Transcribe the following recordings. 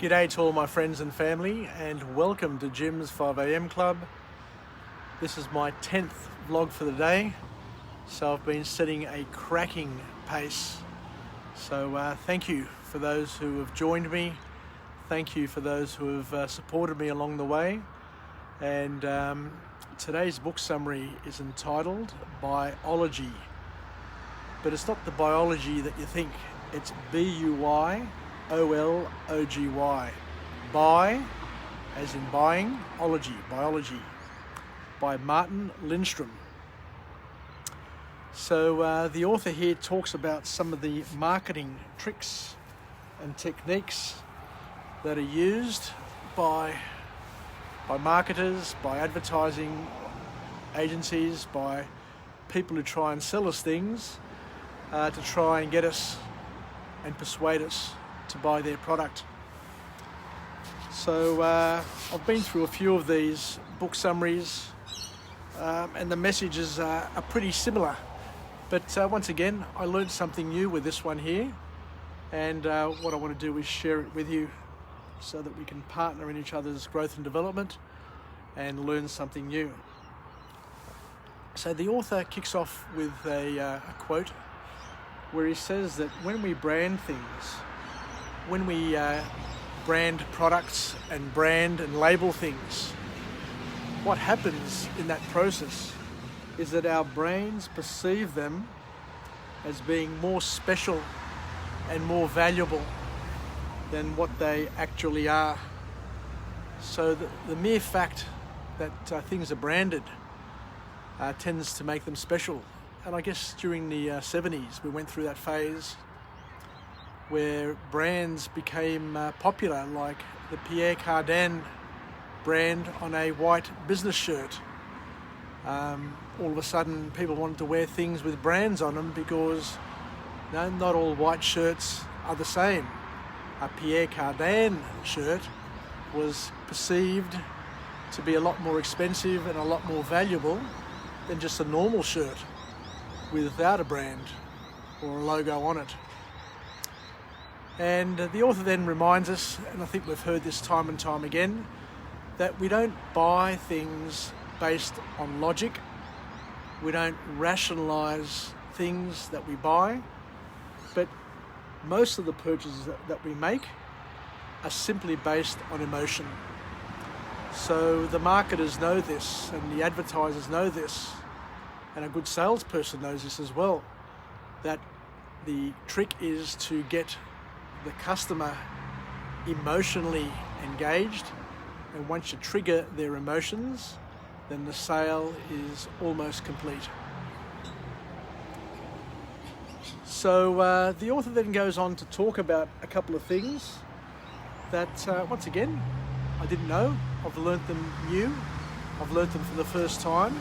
G'day to all my friends and family, and welcome to Jim's 5am Club. This is my 10th vlog for the day, so I've been setting a cracking pace. So thank you for those who have joined me. Thank you for those who have supported me along the way. And today's book summary is entitled Buyology. But it's not the biology that you think. It's Buyology. Buy, as in buying, biology, by Martin Lindstrom. So the author here talks about some of the marketing tricks and techniques that are used by marketers, by advertising agencies, by people who try and sell us things to try and get us and persuade us to buy their product. So I've been through a few of these book summaries and the messages are pretty similar. But once again, I learned something new with this one here, and what I want to do is share it with you so that we can partner in each other's growth and development and learn something new. So the author kicks off with a quote where he says that when we brand things, when we brand products and brand and label things, what happens in that process is that our brains perceive them as being more special and more valuable than what they actually are. So the mere fact that things are branded tends to make them special. And I guess during the 70s we went through that phase where brands became popular, like the Pierre Cardin brand on a white business shirt. All of a sudden people wanted to wear things with brands on them because not all white shirts are the same. A Pierre Cardin shirt was perceived to be a lot more expensive and a lot more valuable than just a normal shirt without a brand or a logo on it. And the author then reminds us, and I think we've heard this time and time again, that we don't buy things based on logic. We don't rationalize things that we buy, but most of the purchases that we make are simply based on emotion. So the marketers know this, and the advertisers know this, and a good salesperson knows this as well, that the trick is to get the customer emotionally engaged, and once you trigger their emotions, then the sale is almost complete. So the author then goes on to talk about a couple of things that, once again, I didn't know. I've learnt them new. I've learnt them for the first time.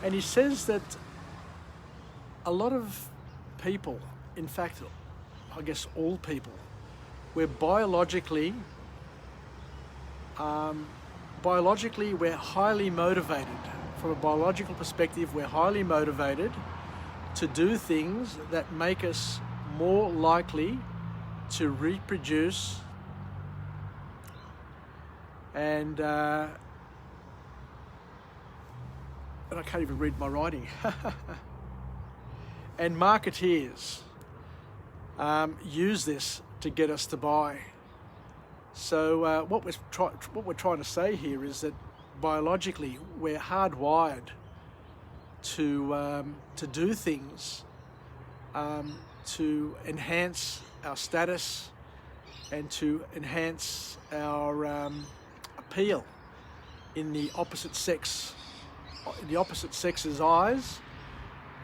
And he says that a lot of people, in fact, I guess all people, we're biologically we're highly motivated. From a biological perspective, we're highly motivated to do things that make us more likely to reproduce and I can't even read my writing. And marketeers use this to get us to buy. So what we're trying to say here is that biologically we're hardwired to do things to enhance our status and to enhance our appeal in the opposite sex's eyes,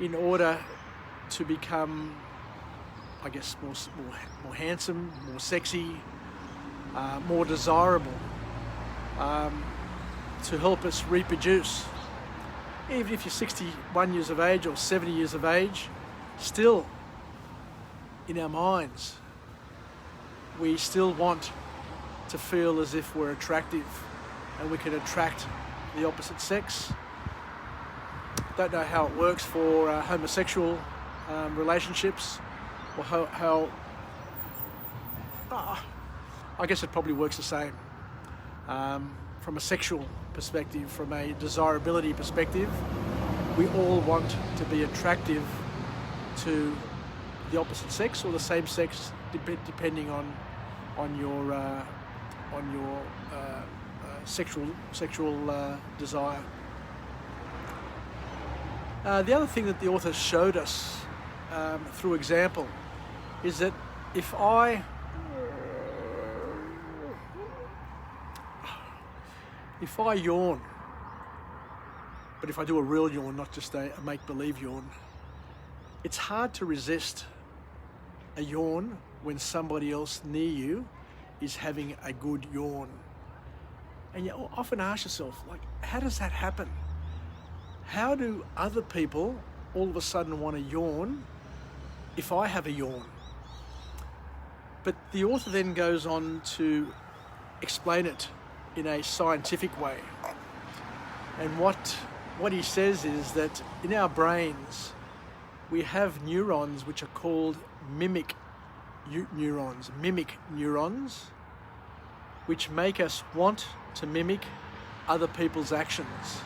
in order to become, I guess, more handsome, more sexy, more desirable, to help us reproduce. Even if you're 61 years of age or 70 years of age, still in our minds we still want to feel as if we're attractive and we can attract the opposite sex. Don't know how it works for homosexual relationships, or how I guess it probably works the same. From a sexual perspective, from a desirability perspective, we all want to be attractive to the opposite sex or the same sex, depending on your sexual desire. The other thing that the author showed us through example is that if I yawn, but if I do a real yawn, not just a make-believe yawn, it's hard to resist a yawn when somebody else near you is having a good yawn. And you often ask yourself, like, how does that happen? How do other people all of a sudden want to yawn if I have a yawn? But the author then goes on to explain it in a scientific way. And what he says is that in our brains, we have neurons which are called mimic neurons, which make us want to mimic other people's actions.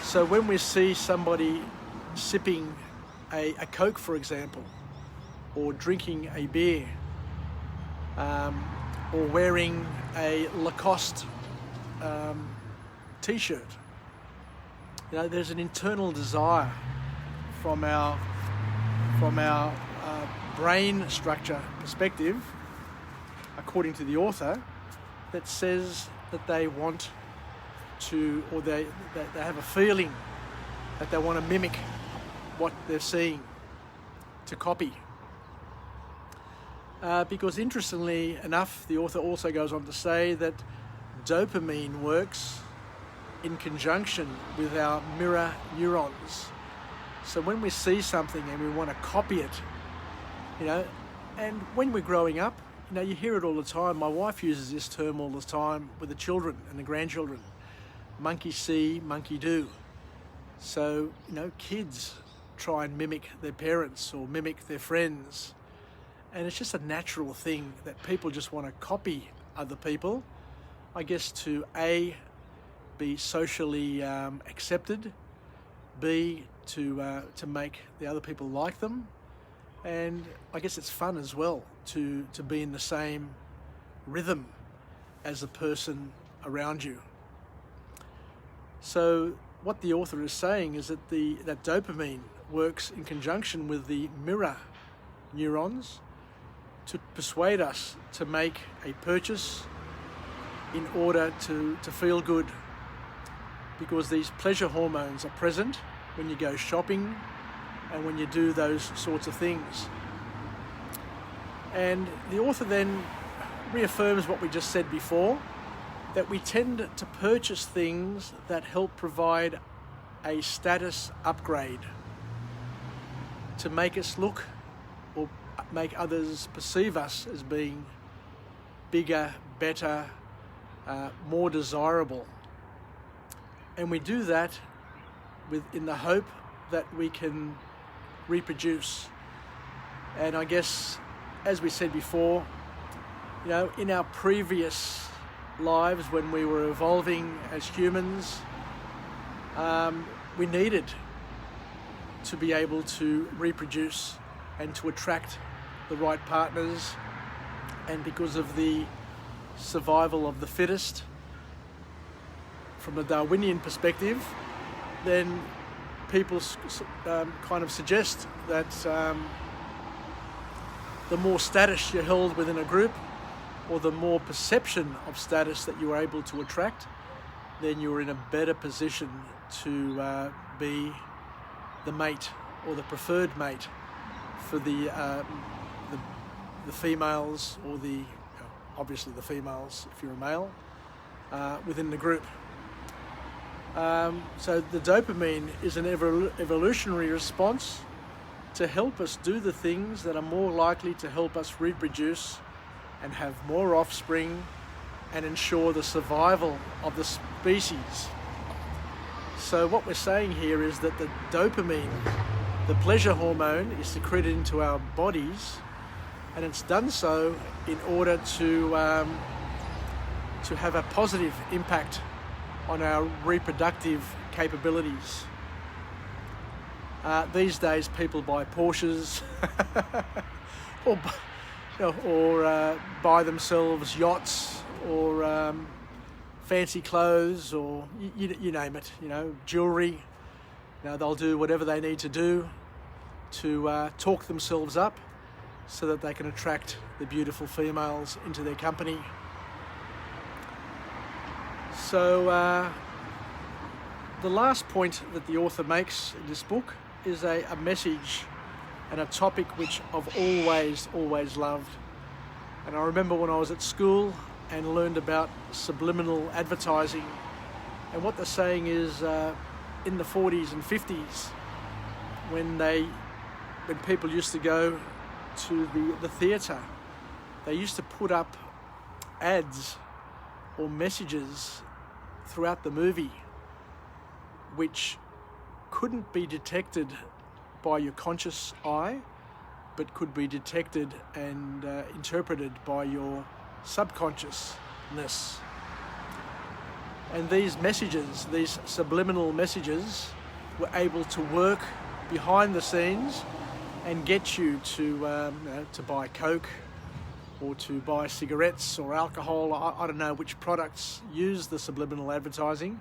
So when we see somebody sipping a Coke, for example, or drinking a beer, or wearing a Lacoste t-shirt, there's an internal desire from our brain structure perspective, according to the author, that says that they want to, or they have a feeling that they want to mimic what they're seeing, to copy. Because interestingly enough, the author also goes on to say that dopamine works in conjunction with our mirror neurons. So when we see something and we want to copy it, and when we're growing up, you hear it all the time. My wife uses this term all the time with the children and the grandchildren. Monkey see, monkey do. So, kids try and mimic their parents or mimic their friends. And it's just a natural thing that people just want to copy other people, I guess, to A, be socially accepted, B, to make the other people like them, and I guess it's fun as well to be in the same rhythm as the person around you. So what the author is saying is that that dopamine works in conjunction with the mirror neurons to persuade us to make a purchase in order to feel good, because these pleasure hormones are present when you go shopping and when you do those sorts of things. And the author then reaffirms what we just said before, that we tend to purchase things that help provide a status upgrade, to make us look or make others perceive us as being bigger, better, more desirable. And we do that in the hope that we can reproduce. And I guess, as we said before, in our previous lives when we were evolving as humans, we needed to be able to reproduce and to attract the right partners. And because of the survival of the fittest, from a Darwinian perspective, then people kind of suggest that the more status you held within a group, or the more perception of status that you were able to attract, then you were in a better position to be the mate or the preferred mate for the females, or obviously the females if you're a male, within the group. So the dopamine is an evolutionary response to help us do the things that are more likely to help us reproduce and have more offspring and ensure the survival of the species. So what we're saying here is that the dopamine, the pleasure hormone, is secreted into our bodies and it's done so in order to have a positive impact on our reproductive capabilities. These days, people buy Porsches or buy themselves yachts or fancy clothes, or you name it. Jewelry. They'll do whatever they need to do to talk themselves up so that they can attract the beautiful females into their company. So the last point that the author makes in this book is a message and a topic which I've always loved. And I remember when I was at school and learned about subliminal advertising, and what they're saying is in the 40s and 50s, when people used to go to the theatre, they used to put up ads or messages throughout the movie which couldn't be detected by your conscious eye, but could be detected and interpreted by your subconsciousness. And these messages, these subliminal messages, were able to work behind the scenes and get you to buy Coke or to buy cigarettes or alcohol. I don't know which products use the subliminal advertising,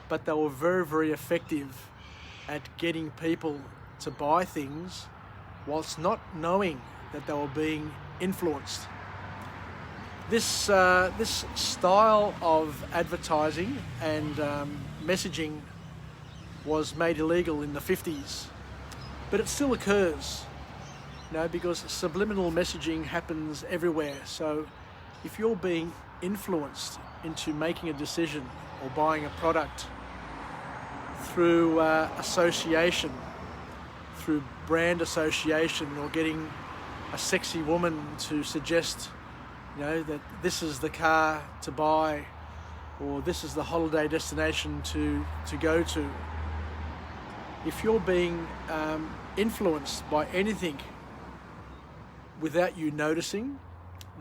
but they were very effective at getting people to buy things whilst not knowing that they were being influenced. This style of advertising and messaging was made illegal in the 50s, but it still occurs, because subliminal messaging happens everywhere. So if you're being influenced into making a decision or buying a product through association, through brand association, or getting a sexy woman to suggest that this is the car to buy, or this is the holiday destination to go to. If you're being influenced by anything without you noticing,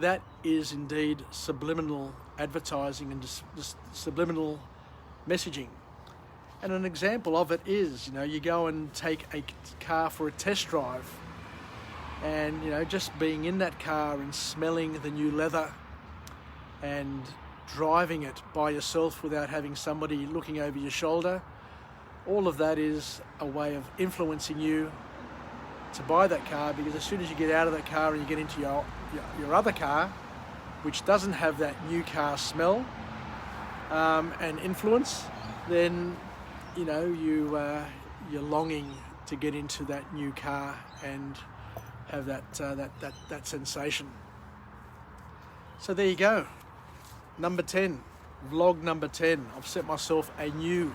that is indeed subliminal advertising and subliminal messaging. And an example of it is, you go and take a car for a test drive, and just being in that car and smelling the new leather and driving it by yourself without having somebody looking over your shoulder, all of that is a way of influencing you to buy that car, because as soon as you get out of that car and you get into your other car, which doesn't have that new car smell and influence, then you're longing to get into that new car and have that sensation. So there you go. Number 10, vlog number 10. I've set myself a new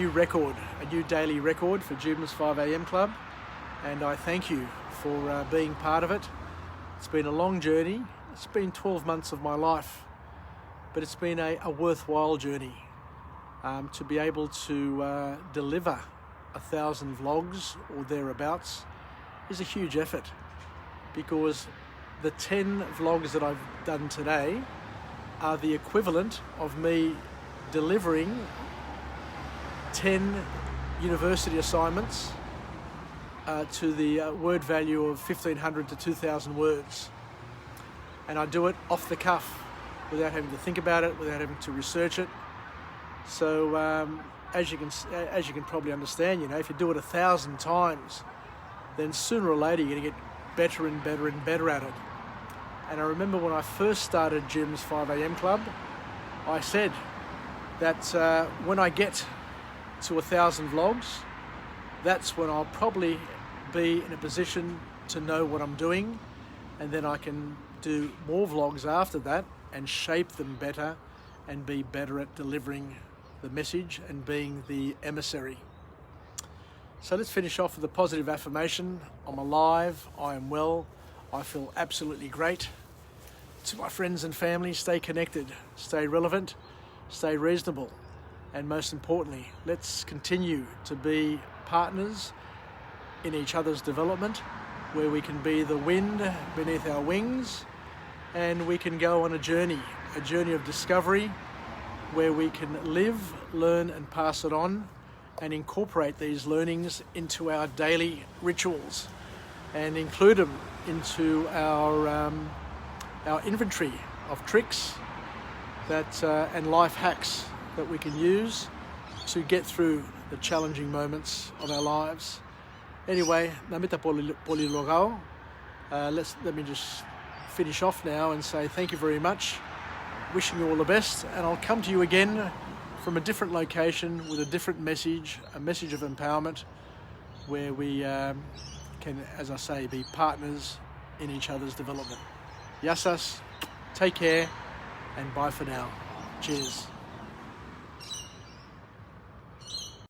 record, a new daily record for Jim's 5am Club, and I thank you for being part of it. It's been a long journey. It's been 12 months of my life, but it's been a worthwhile journey. To be able to deliver 1,000 vlogs or thereabouts is a huge effort, because the 10 vlogs that I've done today are the equivalent of me delivering 10 university assignments to the word value of 1,500 to 2,000 words. And I do it off the cuff, without having to think about it, without having to research it. So as you can probably understand, if you do it 1,000 times, then sooner or later you're going to get better and better and better at it. And I remember when I first started Jim's 5am Club, I said that when I get to 1,000 vlogs, that's when I'll probably be in a position to know what I'm doing, and then I can do more vlogs after that and shape them better and be better at delivering the message and being the emissary. So let's finish off with a positive affirmation. I'm alive, I am well, I feel absolutely great. To my friends and family, stay connected, stay relevant, stay reasonable, and most importantly, let's continue to be partners in each other's development where we can be the wind beneath our wings, and we can go on a journey of discovery, where we can live, learn and pass it on, and incorporate these learnings into our daily rituals and include them into our inventory of tricks and life hacks that we can use to get through the challenging moments of our lives. Anyway, namita polilogao. Let me just finish off now and say thank you very much. Wishing you all the best, and I'll come to you again from a different location with a different message, a message of empowerment, where we can, as I say, be partners in each other's development. Yasas, take care, and bye for now. Cheers.